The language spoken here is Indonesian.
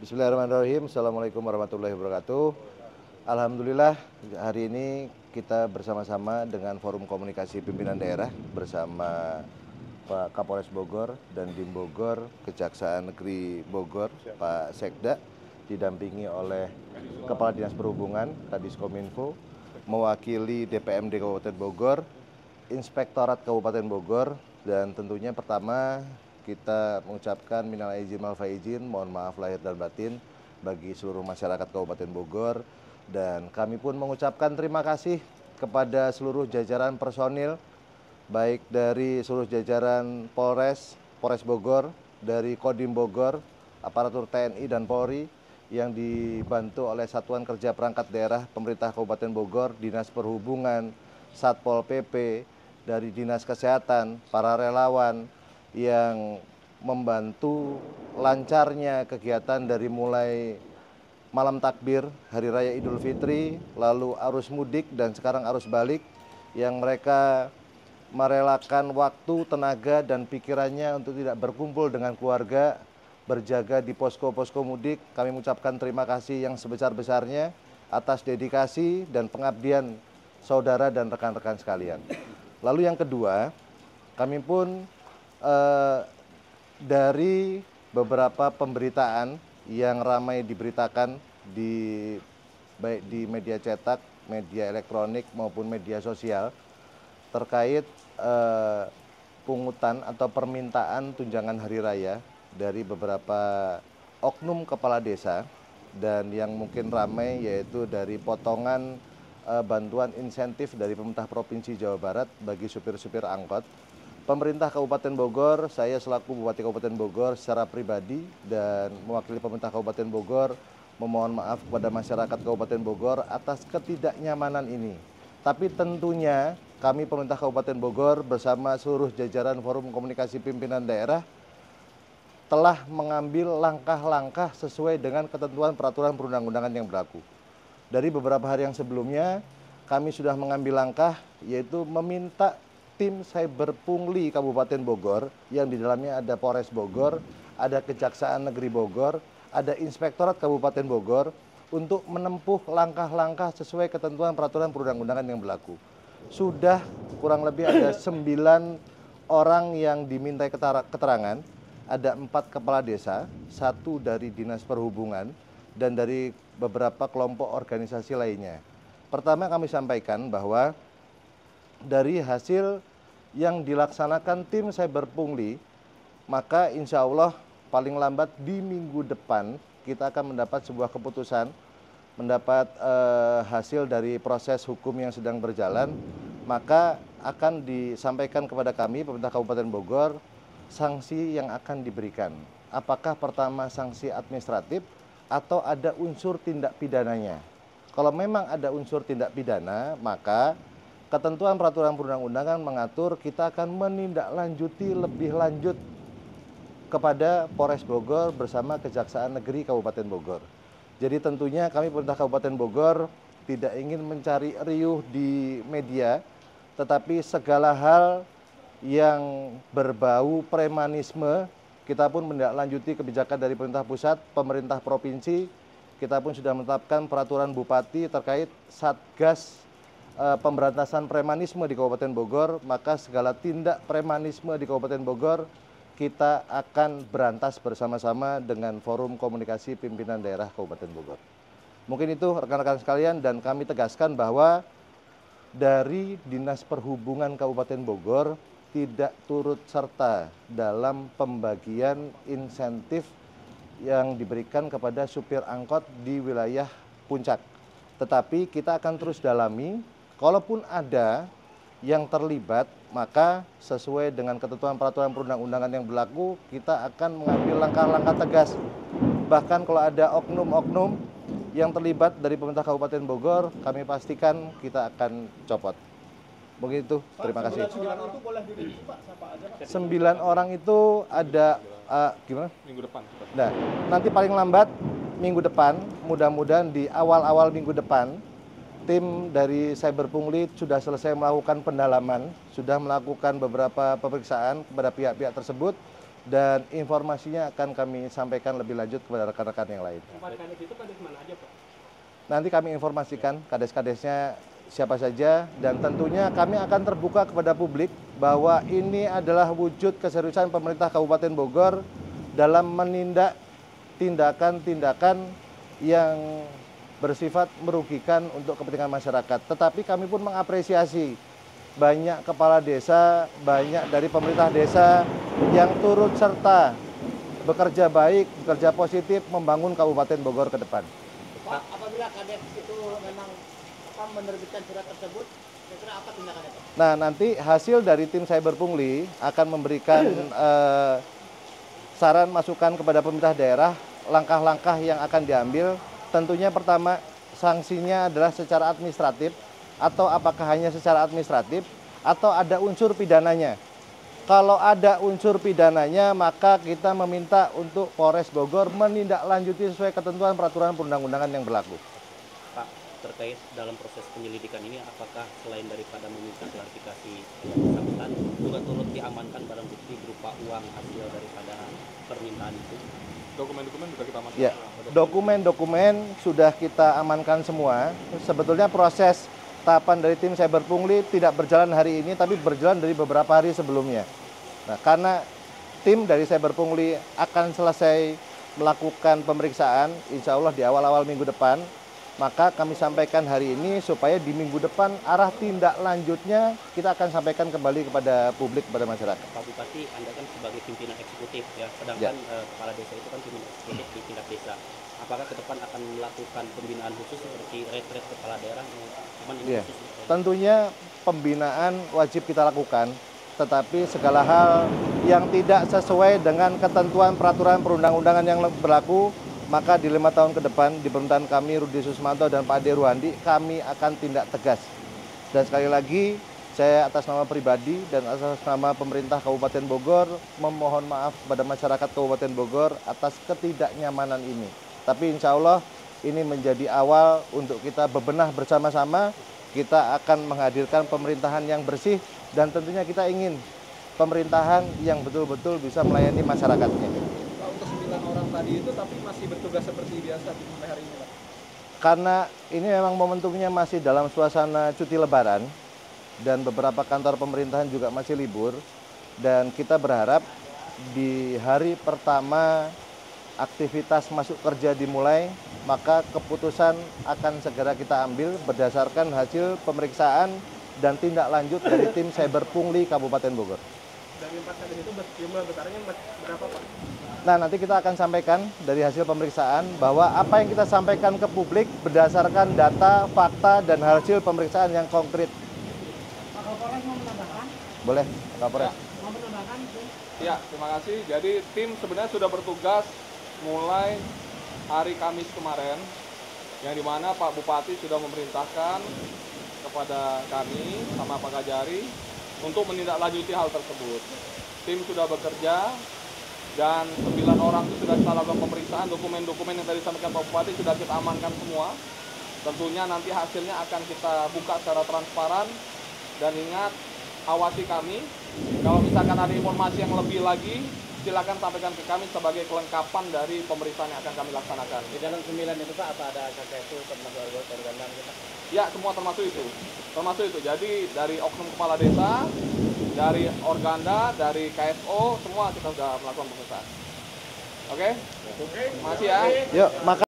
Bismillahirrahmanirrahim. Assalamualaikum warahmatullahi wabarakatuh. Alhamdulillah hari ini kita bersama-sama dengan Forum Komunikasi Pimpinan Daerah bersama Pak Kapolres Bogor dan Dim Bogor, Kejaksaan Negeri Bogor, Pak Sekda, didampingi oleh Kepala Dinas Perhubungan, Kadiskominfo, mewakili DPMD Kabupaten Bogor, Inspektorat Kabupaten Bogor, dan tentunya pertama kita mengucapkan minal aidin wal faizin, mohon maaf lahir dan batin bagi seluruh masyarakat Kabupaten Bogor, dan kami pun mengucapkan terima kasih kepada seluruh jajaran personil baik dari seluruh jajaran Polres Bogor, dari Kodim Bogor, aparatur TNI dan Polri yang dibantu oleh Satuan Kerja Perangkat Daerah Pemerintah Kabupaten Bogor, Dinas Perhubungan, Satpol PP, dari Dinas Kesehatan, para relawan yang membantu lancarnya kegiatan dari mulai malam takbir Hari Raya Idul Fitri, lalu arus mudik dan sekarang arus balik, yang mereka merelakan waktu, tenaga, dan pikirannya untuk tidak berkumpul dengan keluarga, berjaga di posko-posko mudik. Kami mengucapkan terima kasih yang sebesar-besarnya atas dedikasi dan pengabdian saudara dan rekan-rekan sekalian. Lalu yang kedua, kami pun dari beberapa pemberitaan yang ramai diberitakan baik di media cetak, media elektronik maupun media sosial terkait pungutan atau permintaan tunjangan hari raya dari beberapa oknum kepala desa, dan yang mungkin ramai yaitu dari potongan bantuan insentif dari pemerintah Provinsi Jawa Barat bagi supir-supir angkot. Pemerintah Kabupaten Bogor, saya selaku Bupati Kabupaten Bogor secara pribadi dan mewakili pemerintah Kabupaten Bogor memohon maaf kepada masyarakat Kabupaten Bogor atas ketidaknyamanan ini. Tapi tentunya kami pemerintah Kabupaten Bogor bersama seluruh jajaran Forum Komunikasi Pimpinan Daerah telah mengambil langkah-langkah sesuai dengan ketentuan peraturan perundang-undangan yang berlaku. Dari beberapa hari yang sebelumnya, kami sudah mengambil langkah, yaitu meminta tim Cyber Pungli Kabupaten Bogor, yang di dalamnya ada Polres Bogor, ada Kejaksaan Negeri Bogor, ada Inspektorat Kabupaten Bogor, untuk menempuh langkah-langkah sesuai ketentuan peraturan perundang-undangan yang berlaku. Sudah kurang lebih ada 9 orang yang dimintai keterangan, ada 4 kepala desa, 1 dari Dinas Perhubungan, dan dari beberapa kelompok organisasi lainnya. Pertama kami sampaikan bahwa dari hasil yang dilaksanakan tim Cyber Pungli, maka insya Allah paling lambat di minggu depan kita akan mendapat sebuah keputusan, mendapat hasil dari proses hukum yang sedang berjalan, maka akan disampaikan kepada kami, pemerintah Kabupaten Bogor, sanksi yang akan diberikan. Apakah pertama sanksi administratif atau ada unsur tindak pidananya. Kalau memang ada unsur tindak pidana, maka ketentuan peraturan perundang-undangan mengatur kita akan menindaklanjuti lebih lanjut kepada Polres Bogor bersama Kejaksaan Negeri Kabupaten Bogor. Jadi tentunya kami pemerintah Kabupaten Bogor tidak ingin mencari riuh di media, tetapi segala hal yang berbau premanisme, kita pun menindaklanjuti kebijakan dari pemerintah pusat, pemerintah provinsi. Kita pun sudah menetapkan peraturan bupati terkait Satgas pemberantasan premanisme di Kabupaten Bogor, maka segala tindak premanisme di Kabupaten Bogor kita akan berantas bersama-sama dengan Forum Komunikasi Pimpinan Daerah Kabupaten Bogor. Mungkin itu rekan-rekan sekalian, dan kami tegaskan bahwa dari Dinas Perhubungan Kabupaten Bogor tidak turut serta dalam pembagian insentif yang diberikan kepada supir angkot di wilayah Puncak. Tetapi kita akan terus dalami. Kalaupun ada yang terlibat, maka sesuai dengan ketentuan peraturan perundang-undangan yang berlaku, kita akan mengambil langkah-langkah tegas. Bahkan kalau ada oknum-oknum yang terlibat dari pemerintah Kabupaten Bogor, kami pastikan kita akan copot. Begitu, terima kasih. 9 orang itu ada, gimana? Minggu depan. Nah, nanti paling lambat minggu depan, mudah-mudahan di awal-awal minggu depan, tim dari Cyber Pungli sudah selesai melakukan pendalaman, sudah melakukan beberapa pemeriksaan kepada pihak-pihak tersebut, dan informasinya akan kami sampaikan lebih lanjut kepada rekan-rekan yang lain. Empat kades itu kades mana aja, Pak? Nanti kami informasikan kades-kadesnya siapa saja, dan tentunya kami akan terbuka kepada publik bahwa ini adalah wujud keseriusan pemerintah Kabupaten Bogor dalam menindak tindakan-tindakan yang bersifat merugikan untuk kepentingan masyarakat. Tetapi kami pun mengapresiasi banyak kepala desa, banyak dari pemerintah desa yang turut serta bekerja baik, bekerja positif membangun Kabupaten Bogor ke depan. Pak, apabila kades itu memang menerbitkan surat tersebut, kira-kira apa tindakannya, Pak? Nah, nanti hasil dari tim Cyber Pungli akan memberikan saran masukan kepada pemerintah daerah, langkah-langkah yang akan diambil. Tentunya pertama, sanksinya adalah secara administratif, atau apakah hanya secara administratif, atau ada unsur pidananya. Kalau ada unsur pidananya, maka kita meminta untuk Polres Bogor menindaklanjuti sesuai ketentuan peraturan perundang-undangan yang berlaku. Pak, terkait dalam proses penyelidikan ini, apakah selain daripada meminta klarifikasi bersangkutan, juga turut diamankan barang bukti berupa uang hasil daripada permintaan itu? Dokumen-dokumen juga kita amankan? Ya, dokumen-dokumen sudah kita amankan semua. Sebetulnya proses tahapan dari tim Cyber Pungli tidak berjalan hari ini, tapi berjalan dari beberapa hari sebelumnya. Nah, karena tim dari Cyber Pungli akan selesai melakukan pemeriksaan, insya Allah di awal-awal minggu depan, maka kami sampaikan hari ini supaya di minggu depan arah tindak lanjutnya kita akan sampaikan kembali kepada publik, kepada masyarakat. Pak Bupati, Anda kan sebagai pimpinan eksekutif ya, sedangkan kepala desa itu kan pimpinan eksekutif di tingkat desa. Apakah ke depan akan melakukan pembinaan khusus seperti retret kepala daerah? Cuman ini khusus. Tentunya pembinaan wajib kita lakukan, tetapi segala hal yang tidak sesuai dengan ketentuan peraturan perundang-undangan yang berlaku, maka di 5 tahun ke depan di pemerintahan kami, Rudi Susmanto dan Pak Ade Ruhandi, kami akan tindak tegas. Dan sekali lagi, saya atas nama pribadi dan atas nama pemerintah Kabupaten Bogor memohon maaf kepada masyarakat Kabupaten Bogor atas ketidaknyamanan ini. Tapi insya Allah ini menjadi awal untuk kita bebenah bersama-sama. Kita akan menghadirkan pemerintahan yang bersih dan tentunya kita ingin pemerintahan yang betul-betul bisa melayani masyarakatnya. Pak, untuk 9 orang tadi itu tapi masih bertugas seperti biasa sampai hari ini, Pak? Karena ini memang momentumnya masih dalam suasana cuti lebaran dan beberapa kantor pemerintahan juga masih libur, dan kita berharap di hari pertama aktivitas masuk kerja dimulai, maka keputusan akan segera kita ambil berdasarkan hasil pemeriksaan dan tindak lanjut dari tim Cyber Pungli Kabupaten Bogor. Dari 4 kades itu jumlah besarnya berapa, Pak? Nah, nanti kita akan sampaikan dari hasil pemeriksaan bahwa apa yang kita sampaikan ke publik berdasarkan data, fakta, dan hasil pemeriksaan yang konkret. Pak Kapolres mau menambahkan? Boleh, Pak Kapolres? Mau menambahkan? Ya, terima kasih. Jadi tim sebenarnya sudah bertugas mulai hari Kamis kemarin, yang dimana Pak Bupati sudah memerintahkan kepada kami sama Pak Kajari untuk menindaklanjuti hal tersebut. Tim sudah bekerja dan 9 orang itu sudah kita lakukan pemeriksaan. Dokumen-dokumen yang tadi disampaikan Pak Bupati sudah kita amankan semua. Tentunya nanti hasilnya akan kita buka secara transparan, dan ingat, awasi kami. Kalau misalkan ada informasi yang lebih lagi, silakan sampaikan ke kami sebagai kelengkapan dari pemeriksaan yang akan kami laksanakan. Di dalam 9 itu Pak, apa ada KKSU termasuk organ kita? Ya, semua termasuk itu. Termasuk itu. Jadi dari oknum kepala desa, dari Organda, dari KSO, semua kita sudah melakukan pemeriksaan. Oke? Oke. Makasih ya. Yuk,